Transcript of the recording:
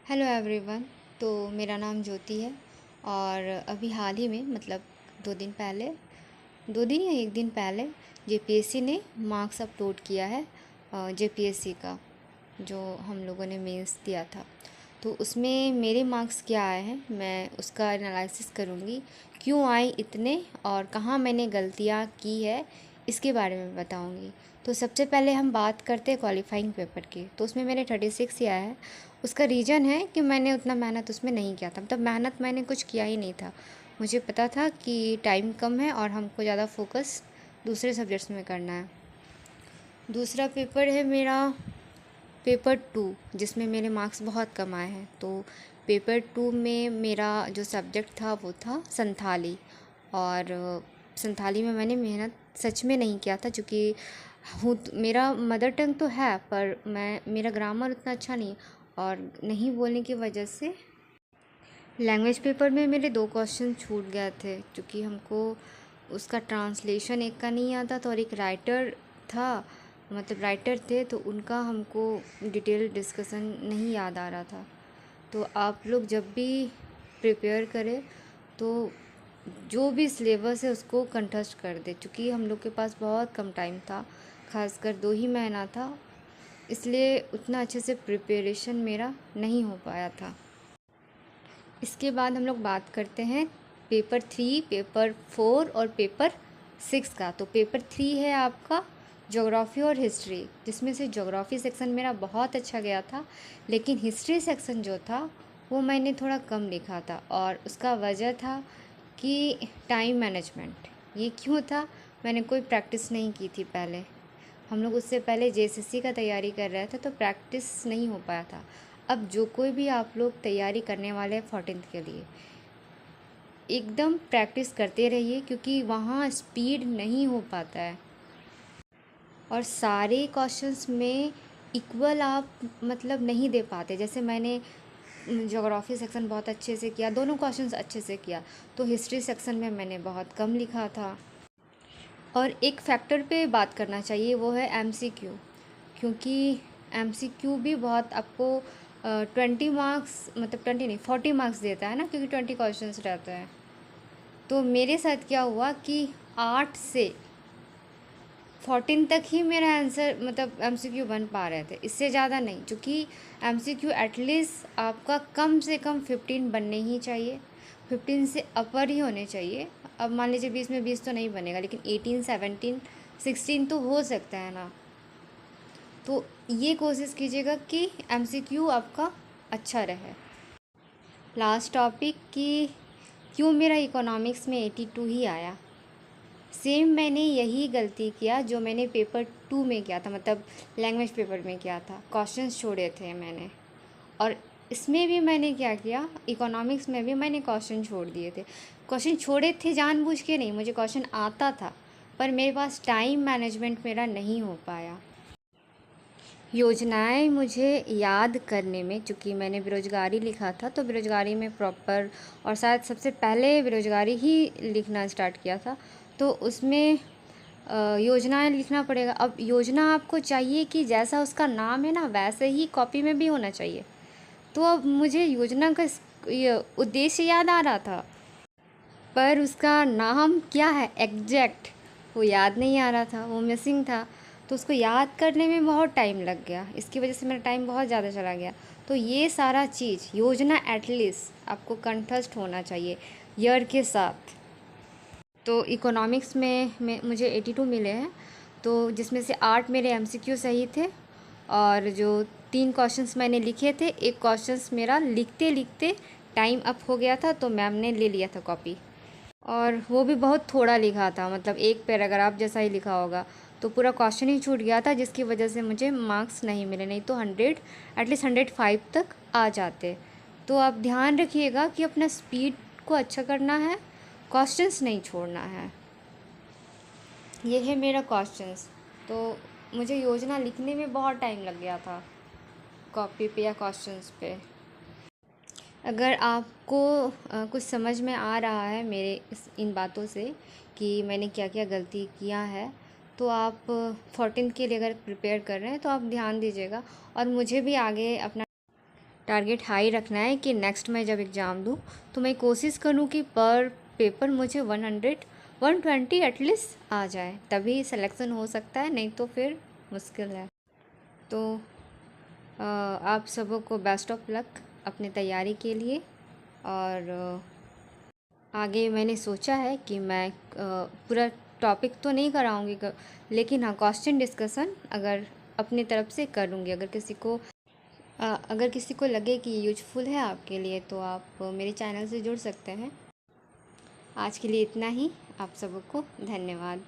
Hello everyone. तो मेरा नाम ज्योति है और अभी हाल ही में मतलब 2 दिन या 1 दिन पहले जेपीएससी ने मार्क्स अपलोड किया है। जेपीएससी का जो हम लोगों ने मेंस दिया था, तो उसमें मेरे मार्क्स क्या आए हैं मैं उसका एनालिसिस करूँगी, क्यों आए इतने और कहाँ मैंने गलतियाँ की है इसके बारे में बताऊँगी। तो सबसे पहले हम बात करते हैं क्वालिफाइंग पेपर की। तो उसमें मेरे 36 ही आया है। उसका रीज़न है कि मैंने उतना मेहनत उसमें नहीं किया था, मतलब मेहनत मैंने कुछ किया ही नहीं था। मुझे पता था कि टाइम कम है और हमको ज़्यादा फोकस दूसरे सब्जेक्ट्स में करना है। दूसरा पेपर है मेरा पेपर 2, जिसमें मेरे मार्क्स बहुत कम आए हैं। तो पेपर 2 में मेरा जो सब्जेक्ट था वो था संथाली, और संथाली में मैंने मेहनत सच में नहीं किया था, क्योंकि मेरा मदर टंग तो है पर मेरा ग्रामर उतना अच्छा नहीं, और नहीं बोलने की वजह से लैंग्वेज पेपर में मेरे 2 क्वेश्चन छूट गए थे, क्योंकि हमको उसका ट्रांसलेशन एक का नहीं आता था और एक राइटर था, मतलब राइटर थे, तो उनका हमको डिटेल डिस्कशन नहीं याद आ रहा था। तो आप लोग जब भी प्रिपेयर करें तो जो भी सिलेबस है उसको कंठस्थ कर दे, क्योंकि हम लोग के पास बहुत कम टाइम था, खासकर 2 ही महीना था, इसलिए उतना अच्छे से प्रिपरेशन मेरा नहीं हो पाया था। इसके बाद हम लोग बात करते हैं पेपर 3, पेपर 4 और पेपर 6 का। तो पेपर 3 है आपका ज्योग्राफी और हिस्ट्री, जिसमें से ज्योग्राफी सेक्शन मेरा बहुत अच्छा गया था, लेकिन हिस्ट्री सेक्शन जो था वो मैंने थोड़ा कम लिखा था, और उसका वजह था कि टाइम मैनेजमेंट। ये क्यों था, मैंने कोई प्रैक्टिस नहीं की थी पहले। हम लोग उससे पहले जेएसएससी का तैयारी कर रहे थे, तो प्रैक्टिस नहीं हो पाया था। अब जो कोई भी आप लोग तैयारी करने वाले हैं 14th के लिए, एकदम प्रैक्टिस करते रहिए, क्योंकि वहाँ स्पीड नहीं हो पाता है, और सारे क्वेश्चंस में इक्वल आप मतलब नहीं दे पाते। जैसे मैंने ज्योग्राफी सेक्शन बहुत अच्छे से किया, दोनों क्वेश्चंस अच्छे से किया, तो हिस्ट्री सेक्शन में मैंने बहुत कम लिखा था। और एक फैक्टर पे बात करना चाहिए, वो है एमसीक्यू, क्योंकि एमसीक्यू भी बहुत आपको 20 मार्क्स, मतलब 20 नहीं 40 मार्क्स देता है ना, क्योंकि 20 क्वेश्चंस रहते हैं। तो मेरे साथ क्या हुआ कि 8 से 14 तक ही मेरा आंसर मतलब एमसीक्यू बन पा रहे थे, इससे ज़्यादा नहीं, क्योंकि एमसीक्यू एटलीस्ट आपका कम से कम 15 बनने ही चाहिए, 15 से अपर ही होने चाहिए। अब मान लीजिए 20 में 20 तो नहीं बनेगा, लेकिन 18, 17, 16 तो हो सकता है ना। तो ये कोशिश कीजिएगा कि एमसीक्यू आपका अच्छा रहे। लास्ट टॉपिक कि क्यों मेरा इकोनॉमिक्स में 82 ही आया। सेम मैंने यही गलती किया जो मैंने पेपर 2 में किया था, मतलब लैंग्वेज पेपर में किया था, क्वेश्चंस छोड़े थे मैंने। और इसमें भी मैंने क्या किया, इकोनॉमिक्स में भी मैंने क्वेश्चन छोड़ दिए थे। क्वेश्चन छोड़े थे जानबूझ के नहीं, मुझे क्वेश्चन आता था, पर मेरे पास टाइम मैनेजमेंट मेरा नहीं हो पाया। योजनाएं मुझे याद करने में, चूँकि मैंने बेरोज़गारी लिखा था, तो बेरोज़गारी में प्रॉपर, और शायद सबसे पहले बेरोज़गारी ही लिखना स्टार्ट किया था, तो उसमें योजनाएं लिखना पड़ेगा। अब योजना आपको चाहिए कि जैसा उसका नाम है ना वैसे ही कॉपी में भी होना चाहिए। तो अब मुझे योजना का ये उद्देश्य याद आ रहा था, पर उसका नाम क्या है एग्जैक्ट वो याद नहीं आ रहा था, वो मिसिंग था। तो उसको याद करने में बहुत टाइम लग गया, इसकी वजह से मेरा टाइम बहुत ज़्यादा चला गया। तो ये सारा चीज़ योजना एटलीस्ट आपको कंठस्थ होना चाहिए ईयर के साथ। तो इकोनॉमिक्स में मुझे 82 मिले हैं, तो जिसमें से 8 मेरे एमसीक्यू सही थे, और जो 3 क्वेश्चंस मैंने लिखे थे, एक क्वेश्चंस मेरा लिखते लिखते टाइम अप हो गया था, तो मैम ने ले लिया था कॉपी, और वो भी बहुत थोड़ा लिखा था, मतलब एक पैराग्राफ जैसा ही लिखा होगा, तो पूरा क्वेश्चन ही छूट गया था, जिसकी वजह से मुझे मार्क्स नहीं मिले, नहीं तो 100 एटलीस्ट 105 तक आ जाते। तो आप ध्यान रखिएगा कि अपना स्पीड को अच्छा करना है, क्वेश्चंस नहीं छोड़ना है। ये है मेरा क्वेश्चंस। तो मुझे योजना लिखने में बहुत टाइम लग गया था कॉपी पे या क्वेश्चंस पे। अगर आपको कुछ समझ में आ रहा है मेरे इन बातों से कि मैंने क्या क्या गलती किया है, तो आप 14th के लिए अगर प्रिपेयर कर रहे हैं तो आप ध्यान दीजिएगा, और मुझे भी आगे अपना टारगेट हाई रखना है कि नेक्स्ट मैं जब एग्ज़ाम दूँ तो मैं कोशिश करूँ कि पर पेपर मुझे 120 एटलीस्ट आ जाए, तभी सिलेक्शन हो सकता है, नहीं तो फिर मुश्किल है। तो आप सबों को बेस्ट ऑफ लक अपनी तैयारी के लिए। और आगे मैंने सोचा है कि मैं पूरा टॉपिक तो नहीं कराऊंगी, लेकिन हाँ क्वेश्चन डिस्कशन अगर अपनी तरफ से करूँगी। अगर किसी को लगे कि यूजफुल है आपके लिए तो आप मेरे चैनल से जुड़ सकते हैं। आज के लिए इतना ही। आप सबको धन्यवाद।